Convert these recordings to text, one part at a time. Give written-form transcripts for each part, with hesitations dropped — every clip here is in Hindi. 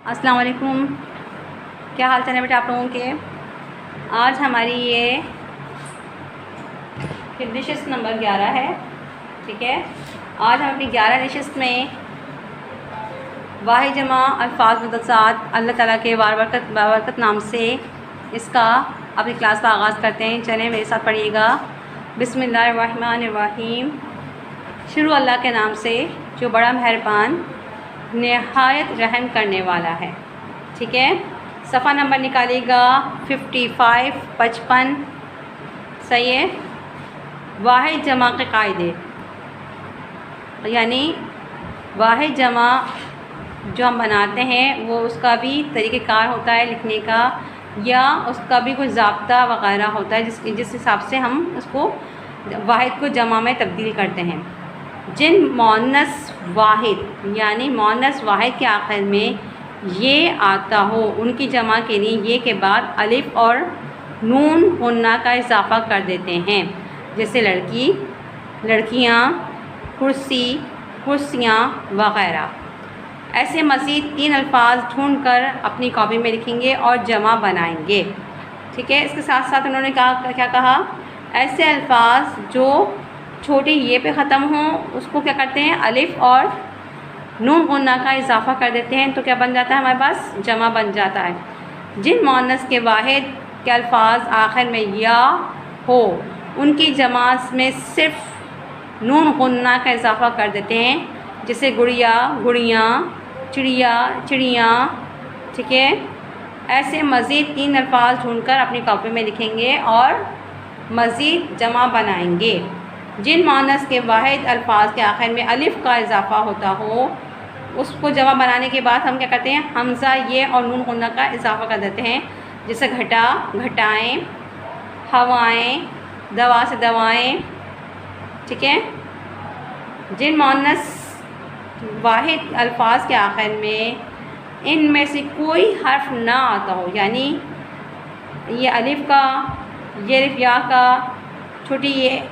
अस्सलाम वालेकुम। क्या हाल चाल है बेटा आप लोगों के। आज हमारी ये डिशेस नंबर 11 है। ठीक है, आज हम अपनी 11 डिशेस में वाहिद जमा अल्फाज मुतसाद अल्लाह ताला के बाबरकत नाम से इसका अपनी क्लास का आगाज़ करते हैं। चलें मेरे साथ पढ़िएगा। बिस्मिल्लाहिर्रहमानिर्रहीम। शुरू अल्लाह के नाम से जो बड़ा मेहरबान नहायत रहम करने वाला है। ठीक है, सफ़ा नंबर निकालिएगा 55 55। सही है। वाहिद जमा के कायदे, यानी वाहिद जमा जो हम बनाते हैं वो उसका भी तरीक़ेकार होता है लिखने का, या उसका भी कोई ज़ाब्ता वग़ैरह होता है जिस हिसाब से हम उसको वाहिद को जमा में तब्दील करते हैं। जिन मोनस वाहिद यानी मोनस वाहिद के आखिर में ये आता हो उनकी जमा के लिए ये के बाद अलिफ और नून हुन्ना का इजाफ़ा कर देते हैं। जैसे लड़की, लड़कियाँ, कुर्सी, कुर्सियाँ वग़ैरह। ऐसे मज़ीद 3 अल्फाज ढूंढकर अपनी कॉपी में लिखेंगे और जमा बनाएंगे। ठीक है, इसके साथ साथ उन्होंने क्या कहा, ऐसे अल्फाज जो छोटे ये पे ख़त्म हों उसको क्या करते हैं, अलिफ और नून गुन्ना का इजाफ़ा कर देते हैं, तो क्या बन जाता है, हमारे पास जमा बन जाता है। जिन मोनस के वाहिद के अल्फाज आखिर में या हो उनकी जमात में सिर्फ नून गुन्ना का इजाफ़ा कर देते हैं। जैसे गुड़िया, गुड़ियाँ, चिड़िया, चिड़ियाँ। ठीक है, ऐसे मज़ीद 3 अल्फाज ढूंढकर अपनी कॉपी में लिखेंगे और मज़ीद जमा बनाएंगे। जिन मोनस के वाहिद अल्फाज के आखिर में अलिफ़ का इजाफ़ा होता हो उसको जमा बनाने के बाद हम क्या करते हैं, हमज़ा ये और नून गुन्ना का इजाफ़ा कर देते हैं। जैसे घटा, घटाएँ, हवाएँ, दवा से दवाएँ। ठीक है, जिन मोनस वाहिद अल्फाज के आखिर में इनमें से कोई हर्फ ना आता हो, यानी ये अलिफ़ का, ये अलिफ या का, छोटी ये,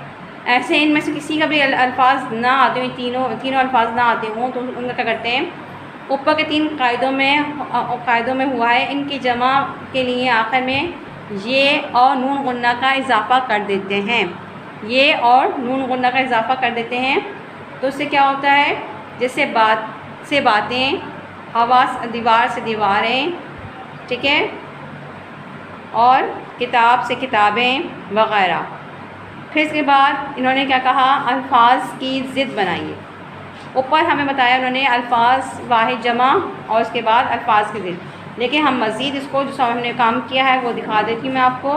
ऐसे इनमें से किसी का भी अल्फाज ना आते हो, तीनों अल्फाज ना आते हों, तो उनका क्या करते हैं, ऊपर के 3 कायदों में हुआ है, इनकी जमा के लिए आखिर में ये और नून गुन्ना का इजाफ़ा कर देते हैं। ये और नून गुन्ना का इजाफ़ा कर देते हैं, तो उससे क्या होता है, जैसे बात से बातें, हवा, दीवार से दीवारें। ठीक है, और किताब से किताबें वग़ैरह। फिर इसके बाद इन्होंने क्या कहा, अल्फाज की ज़िद बनाइए। ऊपर हमें बताया उन्होंने अल्फाज वाहिद जमा और उसके बाद अल्फाज की ज़िद, लेकिन हम मज़ीद इसको जो हमने काम किया है वो दिखा देती हूँ मैं आपको।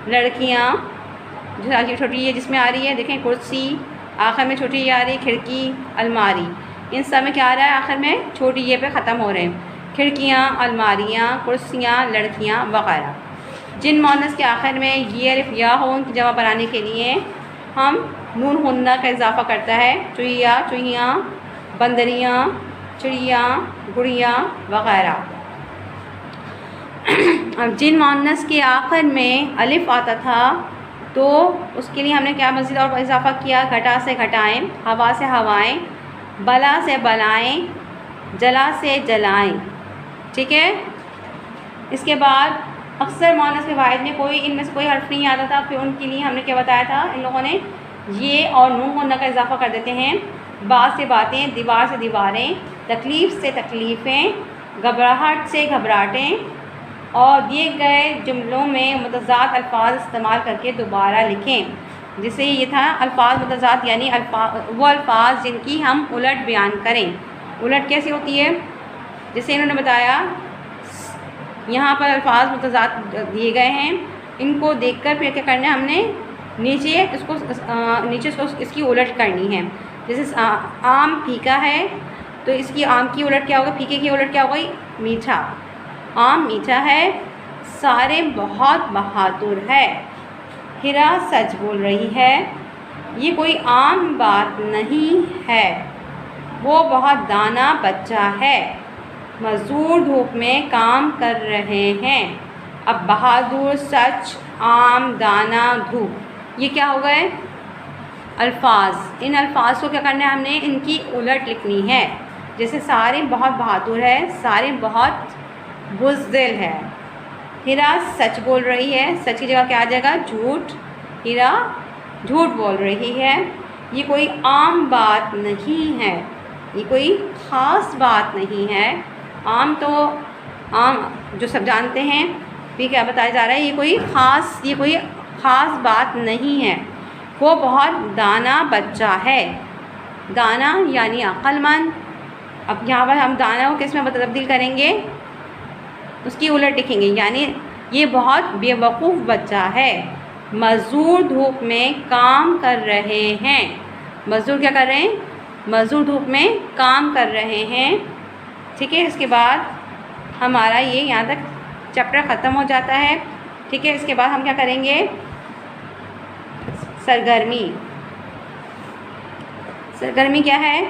लड़कियाँ जो छोटी ये जिसमें आ रही है, देखें, कुर्सी आखिर में छोटी ये आ रही है, खिड़की, अलमारी, इन सब में क्या आ रहा है, आखिर में छोटी ये पे ख़त्म हो रहे हैं। खिड़कियाँ, अलमारियाँ, कुर्सियाँ, लड़कियाँ वग़ैरह। जिन मोनस के आखिर में ये अलिफ या हो उनकी जमा बनाने के लिए हम नून हुन्ना का इजाफ़ा करता है। चुईया, चुईयाँ, बंदरियाँ, चिड़िया, गुड़िया वग़ैरह। अब जिन मोनस के आखिर में अलिफ आता था तो उसके लिए हमने क्या मज़ीद और इजाफ़ा किया, घटा से घटाएँ, हवा से हवाएँ, बला से बलाएँ, जला से जलाएँ। ठीक है, इसके बाद अक्सर मोनस के वाहिद में इनमें से कोई हर्फ नहीं आता था, फिर उनके लिए हमने क्या बताया था, इन लोगों ने ये और नून गुन्ना का इजाफ़ा कर देते हैं। बात से बातें, दीवार से दीवारें, तकलीफ़ से तकलीफ़ें, घबराहट से घबराहटें, और दिए गए जुमलों में मुतज़ाद अल्फाज इस्तेमाल करके दोबारा लिखें। जैसे ये था अल्फाज मुतज़ाद, यानी वो अल्फाज जिनकी हम उलट बयान करें। उलट कैसी होती है, जैसे इन्होंने बताया यहाँ पर अल्फाज मुतज़ाद दिए गए हैं, इनको देखकर फिर क्या करना है, हमने नीचे इसकी उलट करनी है। जैसे आम फीका है तो इसकी आम की उलट क्या होगा, फीके की उलट क्या होगा, मीठा। आम मीठा है, सारे बहुत बहादुर है, हिरा सच बोल रही है, ये कोई आम बात नहीं है, वो बहुत दाना बच्चा है, मज़दूर धूप में काम कर रहे हैं। अब बहादुर, सच, आम, दाना, धूप, ये क्या हो गए अल्फाज। इन अल्फाज को क्या करना है, हमने इनकी उलट लिखनी है। जैसे सारिम बहुत बहादुर है, सारिम बहुत बुज़दिल है। हीरा सच बोल रही है, सच की जगह क्या आ जाएगा? झूठ। हीरा झूठ बोल रही है। ये कोई आम बात नहीं है, ये कोई ख़ास बात नहीं है। आम तो आम जो सब जानते हैं, भी क्या बताया जा रहा है? ये कोई ख़ास बात नहीं है। वो बहुत दाना बच्चा है। दाना यानी अक्लमंद। अब यहाँ पर हम दाना को किस में तब्दील करेंगे? उसकी उलट लिखेंगे, यानी ये बहुत बेवकूफ़ बच्चा है। मज़दूर धूप में काम कर रहे हैं। मज़दूर क्या कर रहे हैं? मज़दूर धूप में काम कर रहे हैं। ठीक है, इसके बाद हमारा ये यहाँ तक चैप्टर ख़त्म हो जाता है। ठीक है, इसके बाद हम क्या करेंगे? सरगर्मी। सरगर्मी क्या है?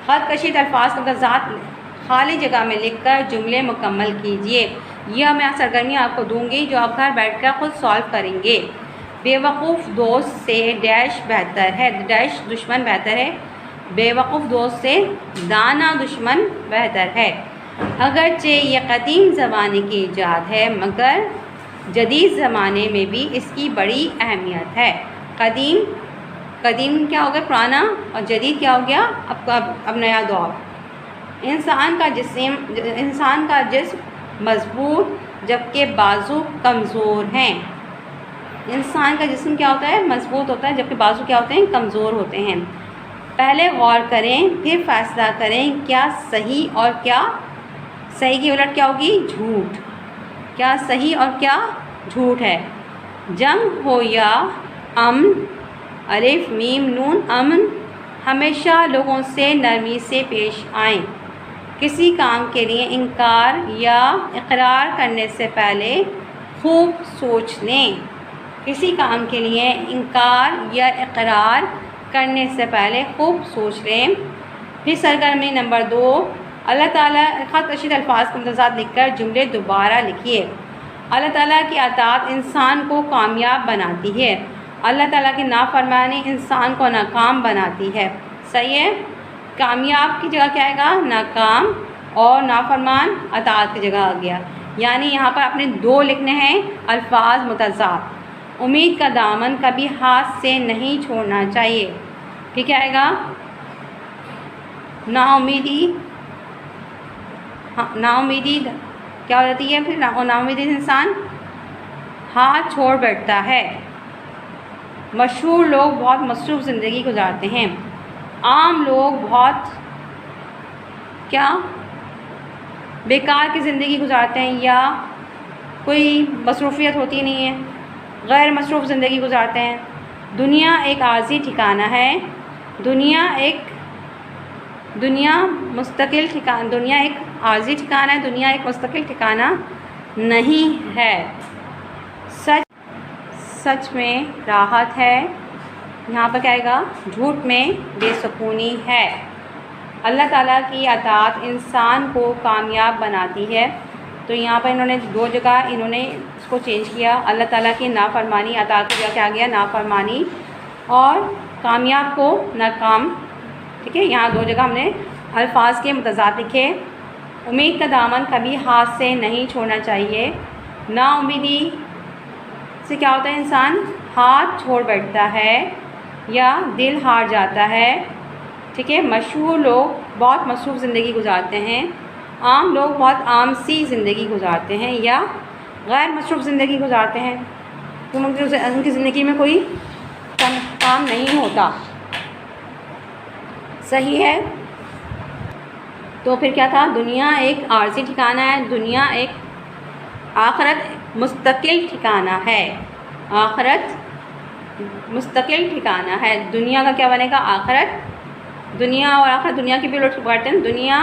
ख़त कशीद अल्फाज का ज़ात खाली जगह में लिखकर जुमले मुकम्मल कीजिए। यह मैं सरगर्मी आपको दूंगी जो आप घर बैठकर ख़ुद सॉल्व करेंगे। बेवकूफ़ दोस्त से डैश बेहतर है, डैश दुश्मन बेहतर है। बेवकूफ़ दोस्त से दाना दुश्मन बेहतर है। अगरचे ये कदीम ज़माने की ईजाद है, मगर जदीद ज़माने में भी इसकी बड़ी अहमियत है। कदीम क्या हो गया? पुराना, और जदीद क्या हो गया? अब नया दौर। इंसान का जिस्म मज़बूत जबकि बाजू कमज़ोर हैं। इंसान का जिस्म क्या होता है? मज़बूत होता है, जबकि बाजू क्या होते हैं? कमज़ोर होते हैं। पहले गौर करें, फिर फैसला करें क्या सही और क्या सही की उलट क्या होगी? झूठ। क्या सही और क्या झूठ है? जंग हो या अमन, अलिफ मीम नून अमन, हमेशा लोगों से नरमी से पेश आएँ। किसी काम के लिए इनकार या इकरार करने से पहले खूब सोच लें। किसी काम के लिए इनकार या इकरार करने से पहले खूब सोच लें। फिर सरगर्मी नंबर 2, अल्लाह ताला ख़त कशीद अल्फाज के मुतज़ाद लिखकर जुमले दोबारा लिखिए। अल्लाह ताला की अताअत इंसान को कामयाब बनाती है, अल्लाह ताला की नाफरमानी इंसान को नाकाम बनाती है। सही है? कामयाब की जगह क्या आएगा? नाकाम, और नाफरमान अताअत की जगह आ गया। यानी यहाँ पर अपने 2 लिखने हैं अल्फाज मुतज़ाद। उम्मीद का दामन कभी हाथ से नहीं छोड़ना चाहिए। ठीक है आएगा? नाउमीदी, हाँ नाउमीदी क्या हो जाती है? फिर नाउमीदी इंसान हाथ छोड़ बैठता है। मशहूर लोग बहुत मसरूफ़ ज़िंदगी गुजारते हैं। आम लोग बहुत क्या बेकार की ज़िंदगी गुजारते हैं, या कोई मसरूफ़ियत होती नहीं है, गैर मसरूफ़ ज़िंदगी गुजारते हैं। दुनिया एक आर्ज़ी ठिकाना है। दुनिया एक आर्ज़ी ठिकाना है, दुनिया एक मुस्तकिल ठिकाना नहीं है। सच में राहत है। यहाँ पर क्या आएगा? झूठ में बेसुकूनी है। अल्लाह ताला की अताअत इंसान को कामयाब बनाती है। तो यहाँ पर इन्होंने 2 जगह इसको चेंज किया। अल्लाह ताला की नाफरमानी, अताअत की जगह क्या आ गया? नाफरमानी, और कामयाब को नाकाम। ठीक है, यहाँ 2 जगह हमने अल्फाज के मुतज़ाद लिखे। उम्मीद का दामन कभी हाथ से नहीं छोड़ना चाहिए। नाउमीदी से क्या होता है? इंसान हाथ छोड़ बैठता है या दिल हार जाता है। ठीक है, मशहूर लोग बहुत मसरूफ़ ज़िंदगी गुजारते हैं। आम लोग बहुत आम सी ज़िंदगी गुजारते हैं या गैर मसरूफ़ ज़िंदगी गुजारते हैं, तो उनकी ज़िंदगी में कोई काम नहीं होता। सही है? तो फिर क्या था? दुनिया एक आर्ज़ी ठिकाना है, दुनिया एक आखिरत मुस्तकिल ठिकाना है। आखिरत मुस्तकिल ठिकाना है। दुनिया का क्या बनेगा? आखिरत। दुनिया और आखिरत, दुनिया की भी उलट बटन। दुनिया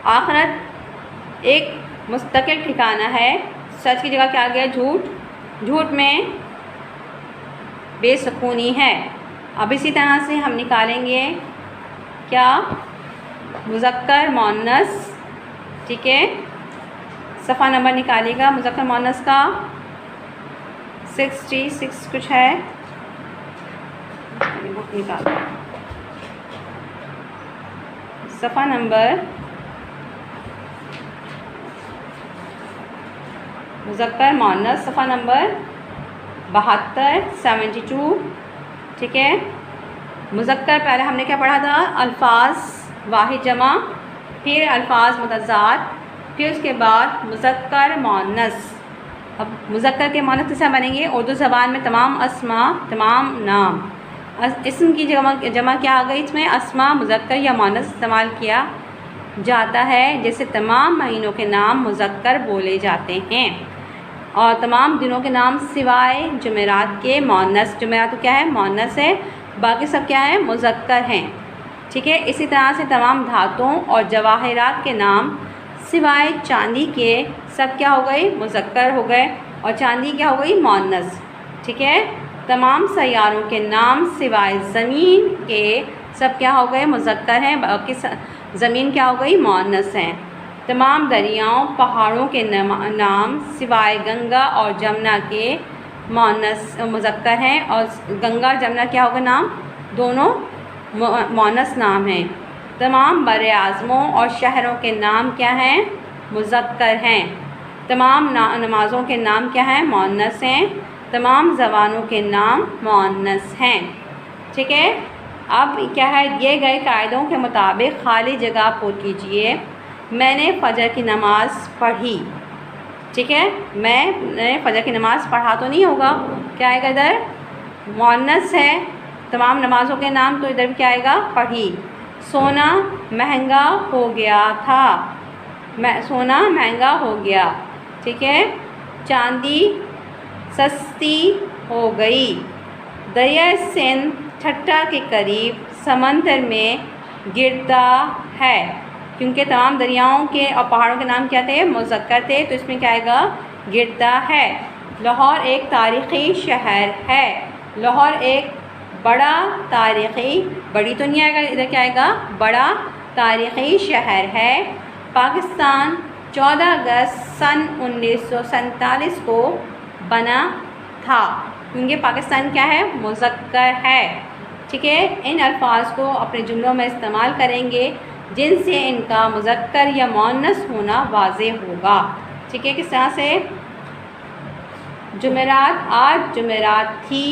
आखिरत एक मुस्तकिल ठिकाना है। सच की जगह क्या आ गया? झूठ। झूठ में बेसुकूनी है। अब इसी तरह से हम निकालेंगे क्या? मुज़क्कर मुअन्नस। ठीक है, सफ़ा नंबर निकालिएगा मुज़क्कर मुअन्नस का 66 कुछ है, बुक निकाल सफ़ा नंबर मुज़क्कर मुअन्नस सफ़ा नंबर 72 72। ठीक है, मुज़क्कर पहले हमने क्या पढ़ा था? अल्फाज वाहिद जमा, फिर अल्फाज मुतज़ाद, फिर उसके बाद मुज़क्कर मुअन्नस। अब मुज़क्कर के मुअन्नस कैसे बनेंगे? उर्दू ज़बान में तमाम अस्मा, तमाम नाम, इस्म की जमा क्या आ गई इसमें? अस्मा मुज़क्कर या मुअन्नस इस्तेमाल किया जाता है। जैसे तमाम महीनों के नाम मुज़क्कर बोले जाते हैं और तमाम दिनों के नाम सिवाय जुमेरात के मुअन्नस। जुमेरात तो क्या है? मुअन्नस है, बाकी सब क्या है? मुज़क्कर हैं। ठीक है, इसी तरह से तमाम धातुओं और जवाहिरात के नाम सिवाय चांदी के सब क्या हो गए? मुज़क्कर हो गए, और चांदी क्या हो गई? मुअन्नस। ठीक है, तमाम सैयारों के नाम सिवाय ज़मीन के सब क्या हो गए? मुज़क्कर हैं, बाकी ज़मीन क्या हो गई? मुअन्नस हैं। तमाम दरियाओं पहाड़ों के नाम सिवाय गंगा और जमुना के मुअन्नस मुज़क्कर हैं, और गंगा जमुना क्या होगा नाम? दोनों मुअन्नस नाम हैं। तमाम बरे आज़मों और शहरों के नाम क्या हैं? मुज़क्कर हैं। तमाम नमाज़ों के नाम क्या हैं? मुअन्नस हैं। तमाम ज़बानों के नाम मुअन्नस हैं। ठीक है, अब क्या है? दिए गए कायदों के मुताबिक खाली जगह पुर कीजिए। मैंने फ़जर की नमाज़ पढ़ी। ठीक है, मैंने फ़जर की नमाज़ पढ़ा तो नहीं होगा, क्या आएगा इधर? मुअन्नस है। तमाम नमाज़ों के नाम तो इधर क्या आएगा? पढ़ी। सोना महंगा हो गया था, सोना महंगा हो गया। ठीक है, चांदी सस्ती हो गई। दरिया सिंध ठट्टा के करीब समंदर में गिरता है, क्योंकि तमाम दरियाओं के और पहाड़ों के नाम क्या थे? मुज़क्कर थे, तो इसमें क्या आएगा? गिरता है। लाहौर एक तारीख़ी शहर है। लाहौर एक बड़ा तारीख़ी, बड़ी तो नहीं आएगा, इधर क्या आएगा? बड़ा तारीख़ी शहर है। पाकिस्तान 14 अगस्त सन 1947 को बना था, क्योंकि पाकिस्तान क्या है? मुज़क्कर है। ठीक है, इन अल्फाज को अपने जुमलों में इस्तेमाल करेंगे जिनसे इनका मुज़क्कर या मुअन्नस होना वाज़े होगा। ठीक है, किस तरह से? जुमेरात, आज जुमेरात थी।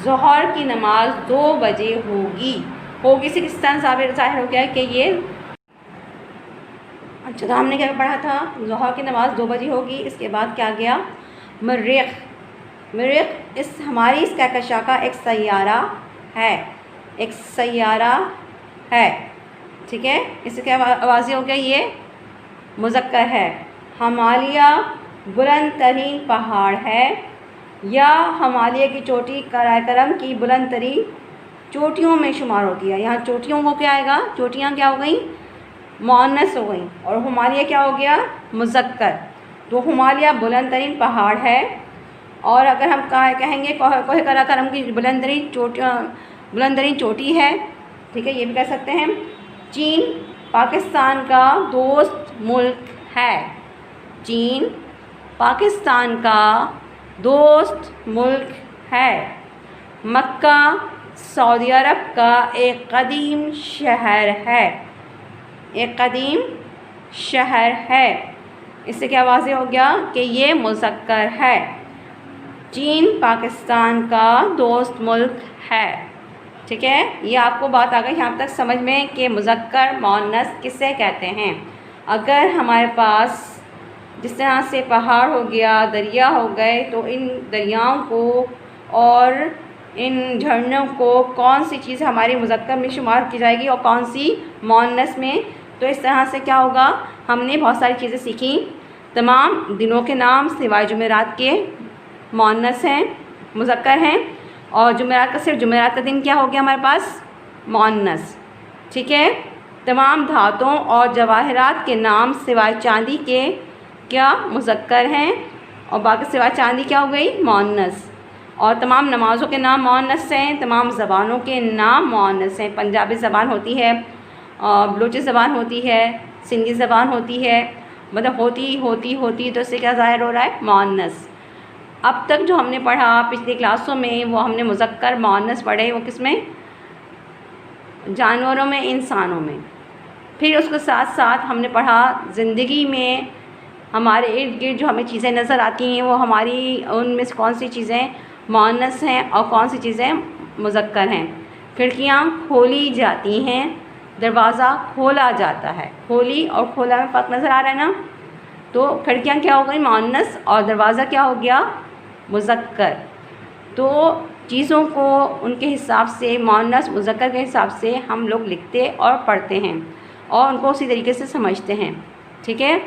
ज़ोहर की नमाज 2 बजे होगी। से किस तरह ज़ाहिर हो गया कि ये अच्छा, तो हमने क्या पढ़ा था? ज़ोहर की नमाज 2 बजे होगी। इसके बाद क्या गया? मरीख़। मरीख़ इस हमारी इस कहकशा का एक सैयारा है, एक सैयारा है। ठीक है, इससे क्या वाज़ेह हो गया? ये मुज़क्कर है। हिमालय बुलंद तरीन पहाड़ है, या हिमालय की चोटी कराकरम की बुलंद तरीन चोटियों में शुमार होती है। यहाँ चोटियों को क्या आएगा? चोटियाँ क्या हो गई? मुअन्नस हो गई, और हिमालय क्या हो गया? मुज़क्कर। तो हिमालय बुलंद तरीन पहाड़ है, और अगर हम कहेंगे कोह कराकरम की बुलंद तरीन चोटी है। ठीक है, ये भी कह सकते हैं। चीन पाकिस्तान का दोस्त मुल्क है। चीन पाकिस्तान का दोस्त मुल्क है। मक्का सऊदी अरब का एक कदीम शहर है, एक कदीम शहर है। इससे क्या वाज़ेह हो गया कि ये मुज़क्कर है। चीन पाकिस्तान का दोस्त मुल्क है। ठीक है, ये आपको बात आ गई यहाँ तक समझ में कि मुज़क्कर मुअन्नस किसे कहते हैं। अगर हमारे पास जिस तरह से पहाड़ हो गया, दरिया हो गए, तो इन दरियाओं को और इन झरनों को कौन सी चीज़ हमारे मुज़क्कर में शुमार की जाएगी और कौन सी मुअन्नस में? तो इस तरह से क्या होगा? हमने बहुत सारी चीज़ें सीखी। तमाम दिनों के नाम सिवाय जुमेरात के मुअन्नस हैं, मुज़क्कर हैं, और जुमेरात का सिर्फ जुमेरात का दिन क्या हो गया हमारे पास? मुअन्नस। ठीक है, तमाम धातुओं और जवाहिरात के नाम सिवाय चांदी के क्या? मुज़क्कर हैं, और बाकी सिवाय चांदी क्या हो गई? मुअन्नस। और तमाम नमाज़ों के नाम मुअन्नस हैं। तमाम ज़बानों के नाम मुअन्नस हैं। पंजाबी ज़बान होती है, बलूची ज़बान होती है, सिंधी ज़बान होती है, मतलब होती तो इससे क्या ज़ाहिर हो रहा है? मुअन्नस। अब तक जो हमने पढ़ा पिछली क्लासों में, वो हमने मुज़क्कर मुअन्नस पढ़े। वो किस में? जानवरों में, इंसानों में। फिर उसके साथ साथ हमने पढ़ा ज़िंदगी में हमारे इर्द गिर्द जो हमें चीज़ें नज़र आती हैं वो हमारी उनमें से कौन सी चीज़ें मुअन्नस हैं और कौन सी चीज़ें मुज़क्कर हैं। खिड़कियाँ खोली जाती हैं, दरवाज़ा खोला जाता है। खोली और खोला में फ़र्क नज़र आ रहा है ना। तो खिड़कियाँ क्या हो गई मुअन्नस और दरवाज़ा क्या हो गया मुज़क्कर। तो चीज़ों को उनके हिसाब से मुअन्नस मुज़क्कर के हिसाब से हम लोग लिखते और पढ़ते हैं और उनको उसी तरीके से समझते हैं, ठीक है।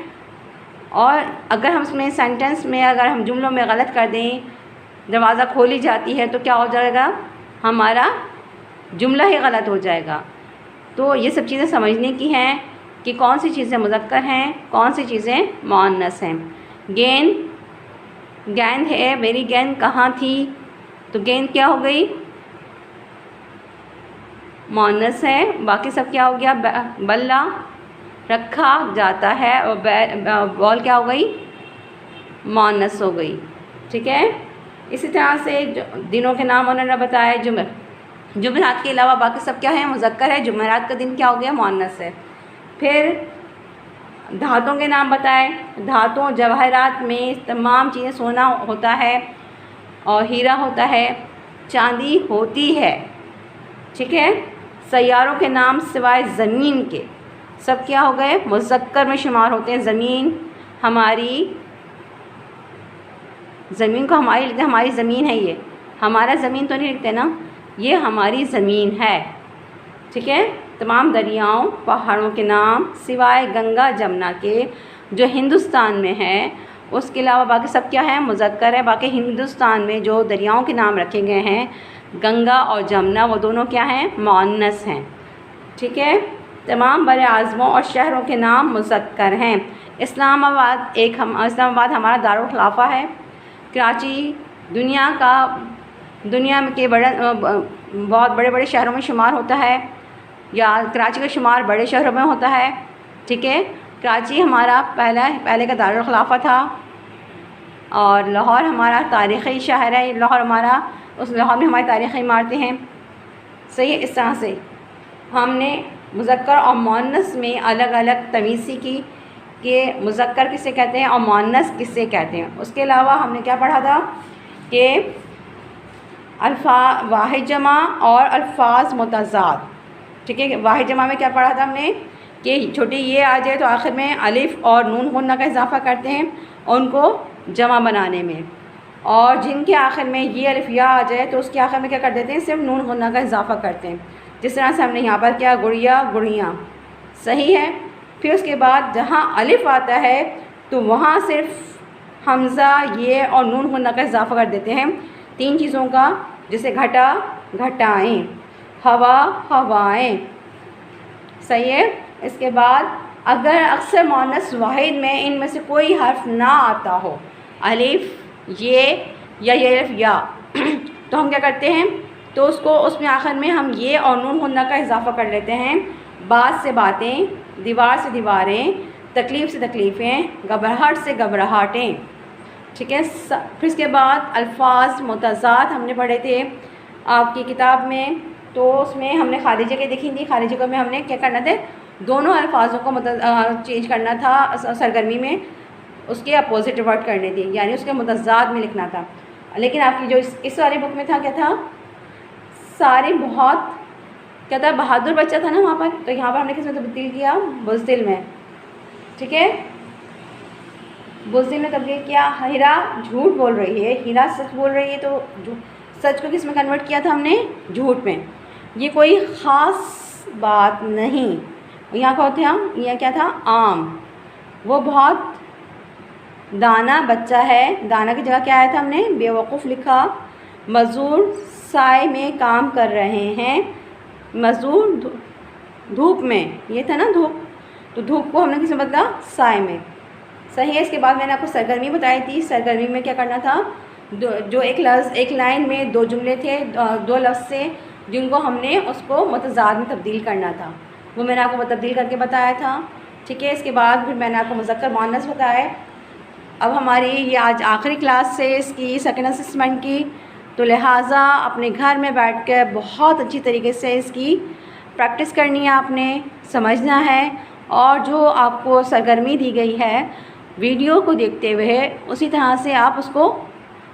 और अगर हम इसमें सेंटेंस में अगर हम जुमलों में गलत कर दें, दरवाज़ा खोली जाती है, तो क्या हो जाएगा, हमारा जुमला ही गलत हो जाएगा। तो ये सब चीज़ें समझने की हैं कि कौन सी चीज़ें मुज़क्कर हैं, कौन सी चीज़ें मुअन्नस हैं। गेंद है, मेरी गेंद कहाँ थी, तो गेंद क्या हो गई मुअन्नस है। बाकी सब क्या हो गया, बल्ला रखा जाता है और बॉल क्या हो गई मुअन्नस हो गई, ठीक है। इसी तरह से दिनों के नाम उन्होंने बताया, जुमेरात के अलावा बाकी सब क्या है मुज़क्कर है। जुमेरात का दिन क्या हो गया मुअन्नस है। फिर धातों के नाम बताए, धातों जवाहरात में तमाम चीज़ें, सोना होता है और हीरा होता है, चांदी होती है, ठीक है। सैयारों के नाम सिवाय ज़मीन के सब क्या हो गए मुज़क्कर में शुमार होते हैं। ज़मीन हमारी, ज़मीन को हमारी लिखते हैं, हमारी ज़मीन है ये, हमारा ज़मीन तो नहीं लिखते ना, ये हमारी ज़मीन है, ठीक है। तमाम दरियाओं पहाड़ों के नाम सिवाय गंगा जमुना के जो हिंदुस्तान में है, उसके अलावा बाकी सब क्या है मुज़क्कर है। बाकी हिंदुस्तान में जो दरियाओं के नाम रखे गए हैं गंगा और जमुना, वो दोनों क्या हैं मुअन्नस हैं, ठीक है। तमाम बड़े आज़मों और शहरों के नाम मुज़क्कर हैं। इस्लामाबाद हमारा दारुल खिलाफा है। कराची दुनिया के बहुत बड़े बड़े शहरों में शुमार होता है, या कराची का शुमार बड़े शहरों में होता है, ठीक है। कराची हमारा पहले का दारुल खिलाफा था और लाहौर हमारा तारीख़ी शहर है। लाहौर हमारा, उस लाहौर में हमारी तारीख़ी इमारतें हैं, सही है। इस तरह से हमने मुज़क्कर और मुअन्नस में अलग अलग तमीज़ सीखी कि मुज़क्कर किसे कहते हैं और मुअन्नस किसे कहते हैं। उसके अलावा हमने क्या पढ़ा था कि वाहिद जमा और अल्फाज मुतज़ाद, ठीक है। वाहिद जमा में क्या पढ़ा था हमने कि छोटी ये आ जाए तो आखिर में अलिफ और नून गुन्ना का इजाफ़ा करते हैं और उनको जमा बनाने में, और जिनके आखिर में ये अलिफ या आ जाए तो उसके आखिर में क्या कर देते हैं, सिर्फ नून गुन्ना का इजाफ़ा करते हैं। जिस तरह से हमने यहाँ पर किया गुड़िया गुड़ियाँ, सही है। फिर उसके बाद जहाँ अलिफ आता है तो वहाँ सिर्फ हमज़ा ये और नून गुन्ना का इजाफ़ा कर देते हैं। 3 चीज़ों का, जैसे घटा घटाएँ, हवा हवाएँ, सही है। इसके बाद अगर अक्सर मुअन्नस वाहिद में इनमें से कोई हर्फ ना आता हो, अलिफ ये या ये अलिफ या तो हम क्या करते हैं, तो उसको उसमें आखिर में हम ये और नून गुन्ना का इजाफ़ा कर लेते हैं। बात से बातें, दीवार से दीवारें, तकलीफ़ से तकलीफ़ें, घबराहट से घबराहटें, ठीक है। फिर इसके बाद अल्फाज मुतज़ाद हमने पढ़े थे आपकी किताब में, तो उसमें हमने खारिजे के देखी थी। खारिजे को में हमने क्या करना था, दोनों अल्फाजों को चेंज करना था सरगर्मी में, उसके अपोजिट वर्ड करने थे, यानी उसके मुतज़ाद में लिखना था। लेकिन आपकी जो इस वाली बुक में था क्या था, सारे बहुत क्या था, बहादुर बच्चा था ना वहाँ पर, तो यहाँ पर हमने किस में तब्दील किया, बुज़दिल में, ठीक है। बुज़दिल में तब्दील किया। हीरा झूठ बोल रही है, हीरा सच बोल रही है, तो सच को किस में कन्वर्ट किया था हमने, झूठ में। ये कोई ख़ास बात नहीं, यहाँ का होता है, यह क्या था, आम। वो बहुत दाना बच्चा है, दाना की जगह क्या आया था हमने, बेवकूफ़ लिखा। मज़दूर साए में काम कर रहे हैं, मज़दूर धूप में, ये था ना धूप, तो धूप को हमने किस में बदला, साए में, सही है। इसके बाद मैंने आपको सरगर्मी बताई थी। सरगर्मी में क्या करना था, जो एक लाइन में 2 जुमले थे, 2 लफ्ज़ से, जिनको हमने उसको मुतज़ाद में तब्दील करना था, वो मैंने आपको तब्दील करके बताया था, ठीक है। इसके बाद फिर मैंने आपको मुज़क्कर मुअन्नस बताया। अब हमारी ये आज आखिरी क्लास है इसकी सेकंड असेसमेंट की, तो लिहाजा अपने घर में बैठ कर बहुत अच्छी तरीके से इसकी प्रैक्टिस करनी है आपने, समझना है और जो आपको सरगर्मी दी गई है वीडियो को देखते हुए उसी तरह से आप उसको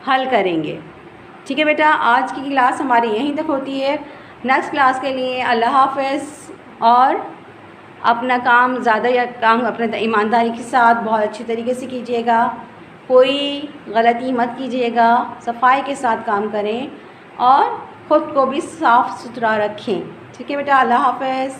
हल करेंगे। ठीक है बेटा, आज की क्लास हमारी यहीं तक होती है। नेक्स्ट क्लास के लिए अल्लाह हाफ़िज़। और अपना काम ज़्यादा या काम अपने ईमानदारी के साथ बहुत अच्छे तरीके से कीजिएगा, कोई गलती मत कीजिएगा, सफाई के साथ काम करें और ख़ुद को भी साफ़ सुथरा रखें। ठीक है बेटा, अल्लाह हाफ़िज़।